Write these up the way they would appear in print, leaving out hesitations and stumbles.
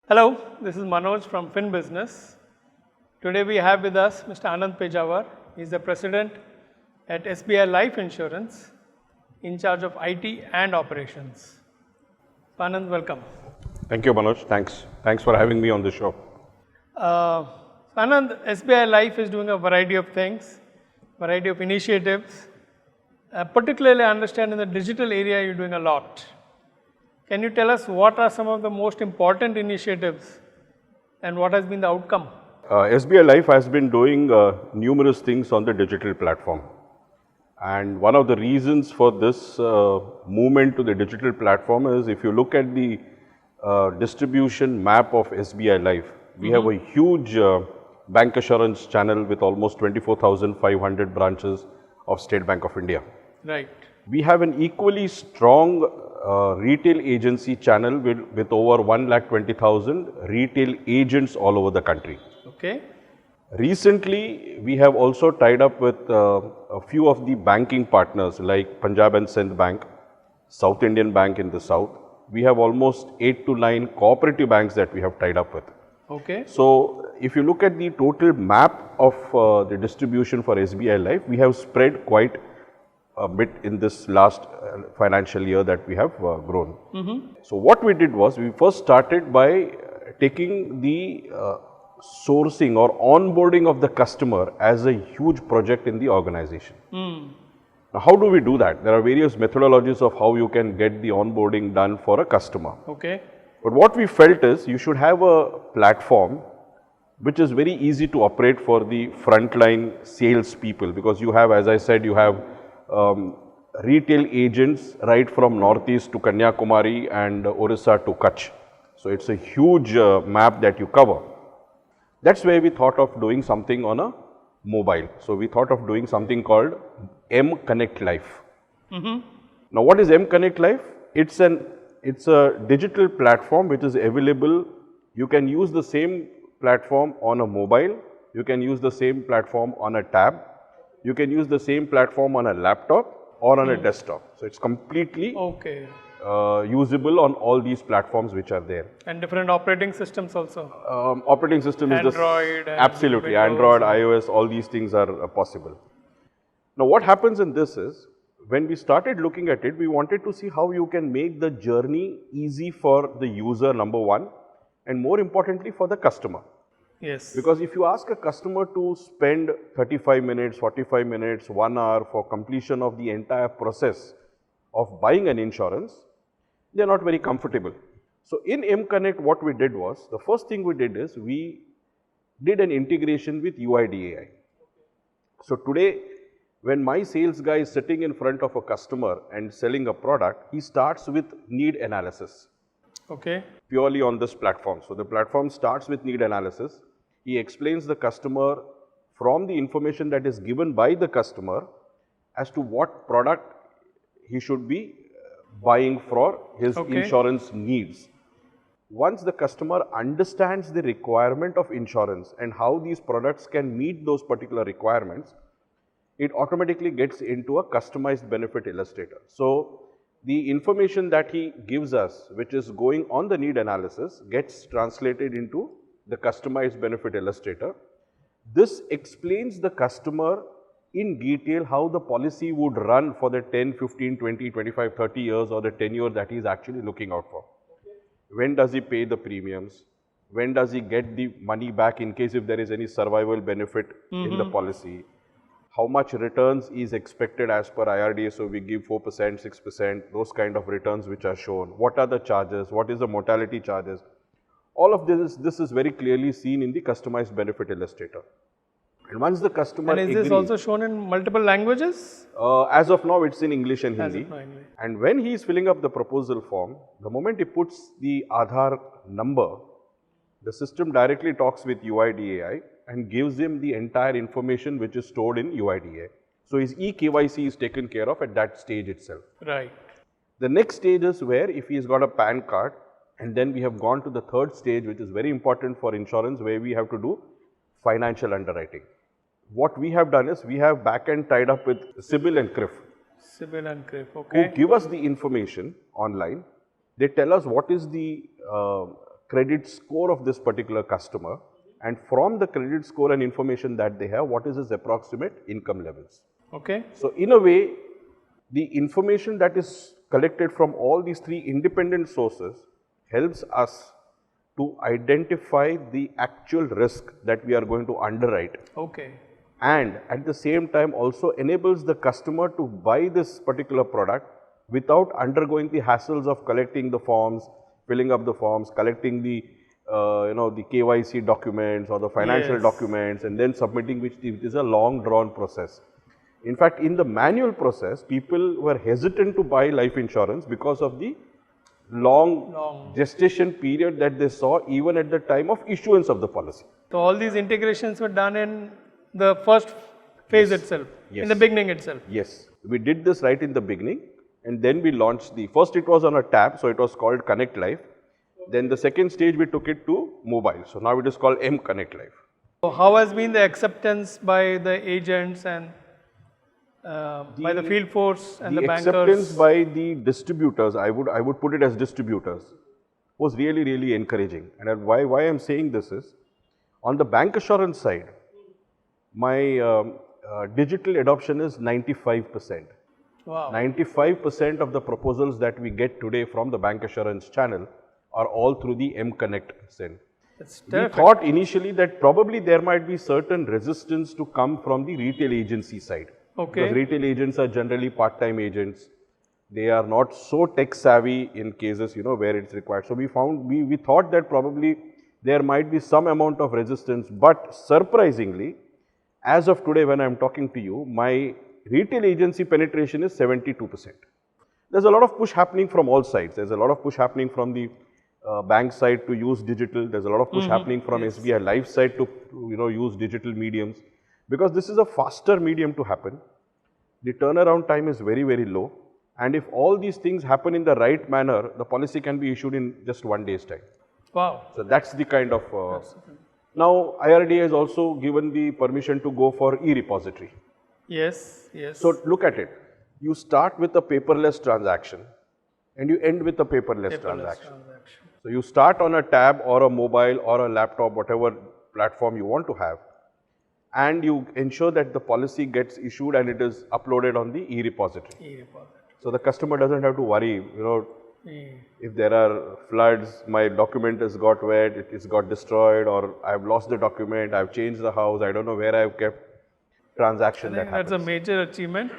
Hello, this is Manoj from Fin Business. Today we have with us Mr. Anand Pejawar. He is the president at SBI Life Insurance, in charge of IT and operations. Anand, welcome. Thank you, Manoj. Thanks for having me on the show. Anand, SBI Life is doing a variety of things, variety of initiatives. Particularly, I understand in the digital area you're doing a lot. Can you tell us what are some of the most important initiatives and what has been the outcome? SBI Life has been doing numerous things on the digital platform. And one of the reasons for this movement to the digital platform is if you look at the distribution map of SBI Life, we have a huge bank assurance channel with almost 24,500 branches of State Bank of India. Right. We have an equally strong retail agency channel with over 1,20,000 retail agents all over the country. Okay. Recently, we have also tied up with a few of the banking partners like Punjab and Sindh Bank, South Indian Bank in the south. We have almost 8 to 9 cooperative banks that we have tied up with. Okay. So, if you look at the total map of the distribution for SBI Life, we have spread quite a bit in this last financial year that we have grown. So, what we did was we first started by taking the sourcing or onboarding of the customer as a huge project in the organization. Now, how do we do that? There are various methodologies of how you can get the onboarding done for a customer. Okay. But what we felt is you should have a platform which is very easy to operate for the frontline sales people, because you have, as I said, you have retail agents right from Northeast to Kanyakumari and Orissa to Kutch. So, it's a huge map that you cover. That's where we thought of doing something on a mobile. So, we thought of doing something called M Connect Life. Now, what is M Connect Life? It's a digital platform which is available. You can use the same platform on a mobile. You can use the same platform on a tab. You can use the same platform on a laptop or on a desktop. So, it's completely usable on all these platforms which are there. And different operating systems also. Operating system is Android. Absolutely. Android, iOS, all these things are possible. Now, what happens in this is, when we started looking at it, we wanted to see how you can make the journey easy for the user, number one, and more importantly for the customer. Yes. Because if you ask a customer to spend 35 minutes, 45 minutes, 1 hour for completion of the entire process of buying an insurance, they are not very comfortable. So, in M Connect, what we did was, the first thing we did is, we did an integration with UIDAI. So, today, when my sales guy is sitting in front of a customer and selling a product, he starts with need analysis. Okay. Purely on this platform. So, the platform starts with need analysis. He explains the customer from the information that is given by the customer as to what product he should be buying for his insurance needs. Once the customer understands the requirement of insurance and how these products can meet those particular requirements, it automatically gets into a customized benefit illustrator. So, the information that he gives us, which is going on the need analysis, gets translated into the customized benefit illustrator. This explains the customer in detail how the policy would run for the 10, 15, 20, 25, 30 years or the tenure that he is actually looking out for. When does he pay the premiums? When does he get the money back in case if there is any survival benefit in the policy? How much returns is expected as per IRDA, so we give 4%, 6%, those kind of returns which are shown. What are the charges? What is the mortality charges? All of this is very clearly seen in the customized benefit illustrator. And once the customer And is this also shown in multiple languages? As of now, it's in English and Hindi. As of now, English. And when he is filling up the proposal form, the moment he puts the Aadhaar number, the system directly talks with UIDAI and gives him the entire information which is stored in UIDAI. So, his eKYC is taken care of at that stage itself. Right. The next stage is where if he has got a PAN card, and then we have gone to the third stage, which is very important for insurance, where we have to do financial underwriting. What we have done is we have back-end tied up with CIBIL and CRIF. CIBIL and CRIF, okay. Who give us the information online. They tell us what is the credit score of this particular customer, and from the credit score and information that they have, what is his approximate income levels. Okay. So in a way, the information that is collected from all these three independent sources helps us to identify the actual risk that we are going to underwrite, Okay. and at the same time also enables the customer to buy this particular product without undergoing the hassles of collecting the forms, filling up the forms, collecting the the KYC documents or the financial Yes. documents, and then submitting, which is a long drawn process. In fact, in the manual process, people were hesitant to buy life insurance because of the long gestation period that they saw even at the time of issuance of the policy. So all these integrations were done in the first phase itself, in Yes. the beginning itself. Yes, we did this right in the beginning, and then we launched first it was on a tab, so it was called Connect Life. Then the second stage we took it to mobile, so now it is called M Connect Life. So how has been the acceptance by the agents and by the field force and the acceptance bankers? by the distributors, I would put it as distributors, was really encouraging. And why I'm saying this is, on the bank assurance side, my digital adoption is 95%. Wow. 95% of the proposals that we get today from the bank assurance channel are all through the M Connect SIN. That's We terrific. thought initially that probably there might be certain resistance to come from the retail agency side. Okay. Because retail agents are generally part-time agents. They are not so tech savvy in cases, where it's required. So we thought that probably there might be some amount of resistance, but surprisingly, as of today when I'm talking to you, my retail agency penetration is 72%. There's a lot of push happening from all sides. There's a lot of push happening from the bank side to use digital. There's a lot of push happening from SBI Life side to use digital mediums, because this is a faster medium to happen. The turnaround time is very low, and if all these things happen in the right manner, the policy can be issued in just 1 day's time. Wow. So that's the kind of now IRDA has also given the permission to go for e-repository. Yes, yes. So look at it. You start with a paperless transaction and you end with a paperless transaction. So you start on a tab or a mobile or a laptop, whatever platform you want to have, and you ensure that the policy gets issued and it is uploaded on the e-repository. E-repository. So the customer doesn't have to worry, if there are floods, my document has got wet, it's got destroyed, or I've lost the document, I've changed the house, I don't know where I've kept transaction that happens. That's a major achievement.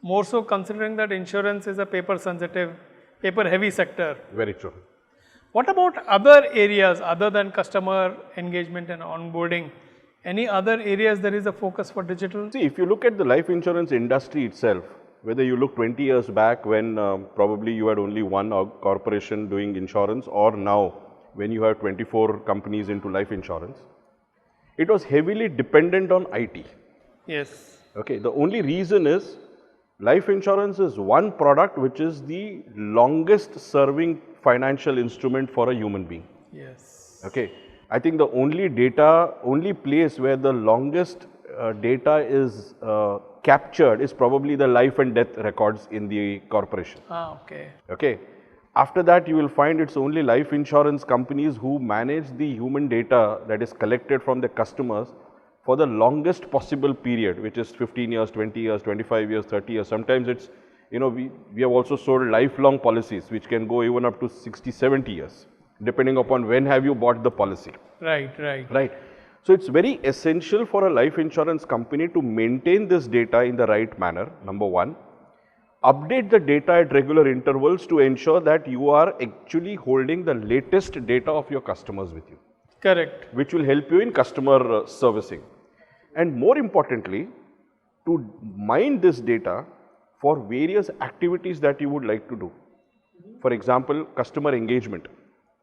More so considering that insurance is a paper sensitive, paper heavy sector. Very true. What about other areas other than customer engagement and onboarding? Any other areas there is a focus for digital? See, if you look at the life insurance industry itself, whether you look 20 years back when probably you had only one corporation doing insurance, or now when you have 24 companies into life insurance, it was heavily dependent on IT. Yes. Okay, the only reason is life insurance is one product which is the longest serving financial instrument for a human being. Yes. Okay, I think the only place where the longest data is captured is probably the life and death records in the corporation. Okay. Okay. After that, you will find it's only life insurance companies who manage the human data that is collected from the customers for the longest possible period, which is 15 years, 20 years, 25 years, 30 years. Sometimes it's, we have also sold lifelong policies, which can go even up to 60, 70 years, depending upon when have you bought the policy. Right. Right. So it's very essential for a life insurance company to maintain this data in the right manner, number one. Update the data at regular intervals to ensure that you are actually holding the latest data of your customers with you. Correct. Which will help you in customer servicing. And more importantly, to mine this data for various activities that you would like to do. For example, customer engagement.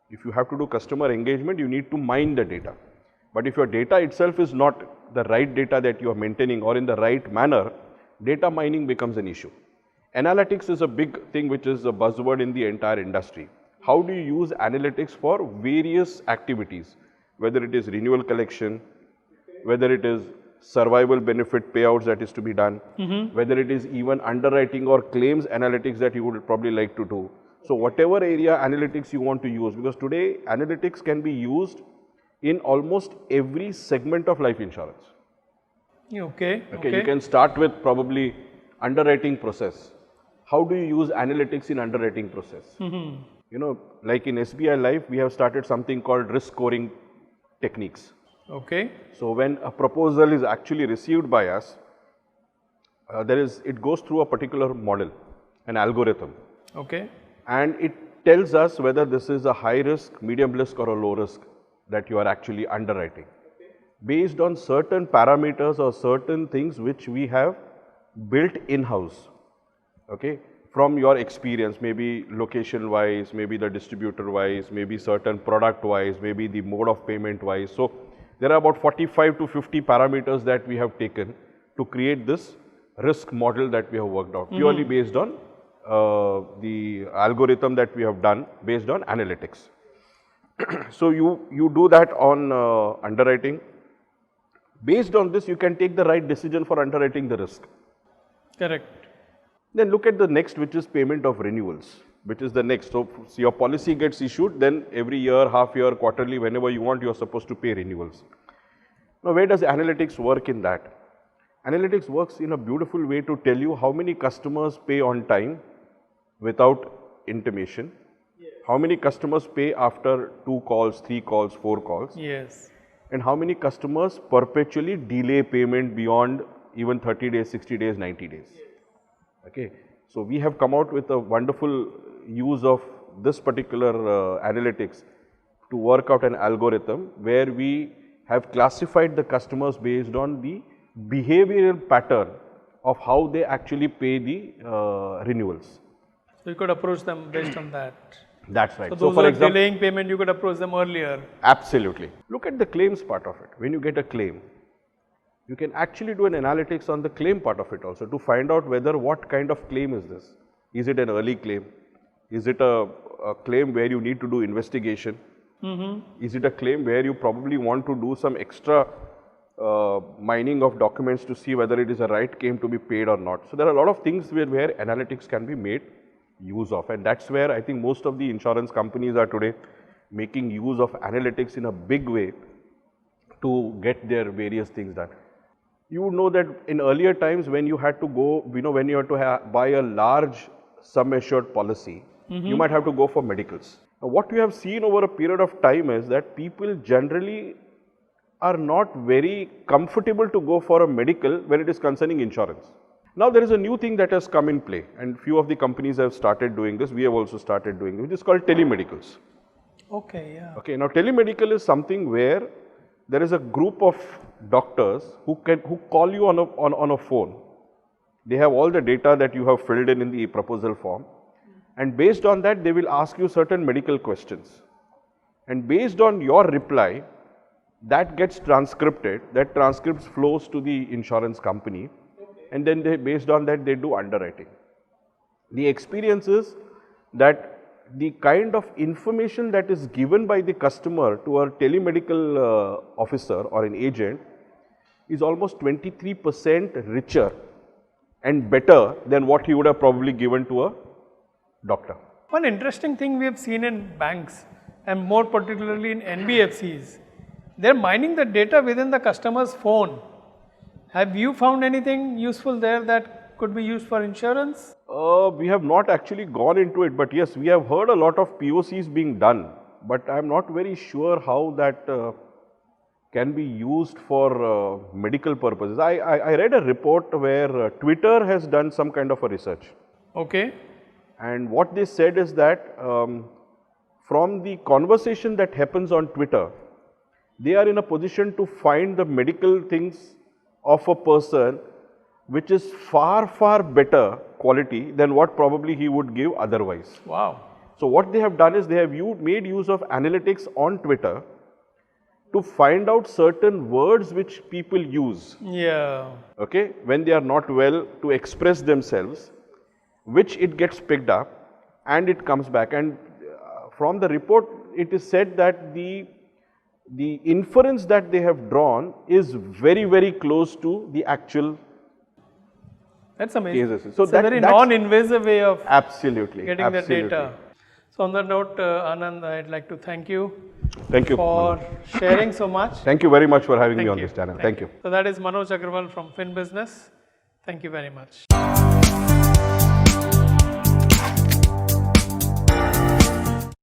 If you have to do customer engagement, you need to mine the data. But if your data itself is not the right data that you are maintaining or in the right manner, data mining becomes an issue. Analytics is a big thing which is a buzzword in the entire industry. How do you use analytics for various activities, whether it is renewal collection, whether it is survival benefit payouts that is to be done, whether it is even underwriting or claims analytics that you would probably like to do. So whatever area analytics you want to use, because today analytics can be used in almost every segment of life insurance. Okay. Okay, you can start with probably underwriting process. How do you use analytics in underwriting process? You know, like in SBI Life, we have started something called risk scoring techniques. Okay. So when a proposal is actually received by us, it goes through a particular model, an algorithm, Okay. and it tells us whether this is a high risk, medium risk or a low risk that you are actually underwriting. Based on certain parameters or certain things which we have built in-house, okay, from your experience, maybe location-wise, maybe the distributor-wise, maybe certain product-wise, maybe the mode of payment-wise. So there are about 45 to 50 parameters that we have taken to create this risk model that we have worked out, purely based on the algorithm that we have done based on analytics. So you do that on underwriting. Based on this, you can take the right decision for underwriting the risk. Correct. Then look at the next, which is payment of renewals, which is the next. So your policy gets issued, then every year, half year, quarterly, whenever you want, you are supposed to pay renewals. Now, where does analytics work in that? Analytics works in a beautiful way to tell you how many customers pay on time without intimation, how many customers pay after 2 calls, 3 calls, 4 calls, Yes. and how many customers perpetually delay payment beyond even 30 days, 60 days, 90 days. Okay. So we have come out with a wonderful use of this particular analytics to work out an algorithm where we have classified the customers based on the behavioral pattern of how they actually pay the renewals. So you could approach them based on that. That's right. So So those for who are example, delaying payment, you could approach them earlier. absolutely. Look at the claims part of it. When you get a claim, you can actually do an analytics on the claim part of it also to find out whether what kind of claim is this. Is it an early claim? Is it a claim where you need to do investigation? Is it a claim where you probably want to do some extra mining of documents to see whether it is a right claim to be paid or not? So there are a lot of things where analytics can be made use of, and that's where I think most of the insurance companies are today making use of analytics in a big way to get their various things done. You know that in earlier times when you had to go, when you had to buy a large sum assured policy, you might have to go for medicals. Now, what we have seen over a period of time is that people generally are not very comfortable to go for a medical when it is concerning insurance. Now there is a new thing that has come in play, and few of the companies have started doing this. We have also started doing it, which is called telemedicals. Okay, yeah. Okay, now telemedical is something where there is a group of doctors who call you on a phone. They have all the data that you have filled in the proposal form, and based on that they will ask you certain medical questions, and based on your reply that gets transcribed. That transcripts flows to the insurance company, and then based on that they do underwriting. The experience is that the kind of information that is given by the customer to a telemedical officer or an agent is almost 23% richer and better than what he would have probably given to a doctor. One interesting thing we have seen in banks and more particularly in NBFCs, they're mining the data within the customer's phone. Have you found anything useful there that could be used for insurance? We have not actually gone into it, but yes, we have heard a lot of POCs being done, but I am not very sure how that can be used for medical purposes. I read a report where Twitter has done some kind of a research. Okay. And what they said is that from the conversation that happens on Twitter, they are in a position to find the medical things of a person which is far, far better quality than what probably he would give otherwise. Wow. So what they have done is they have made use of analytics on Twitter to find out certain words which people use, Yeah. okay, when they are not well, to express themselves, which it gets picked up and it comes back. And from the report, it is said that the inference that they have drawn is very, very close to the actual That's amazing. cases. So it's a very non-invasive way of absolutely getting the data. So on that note, Anand, I'd like to thank you Thank you. for sharing so much. Thank you very much for having me Thank on you. this channel. Thank you. So that is Manoj Agrawal from Fin Business. Thank you very much.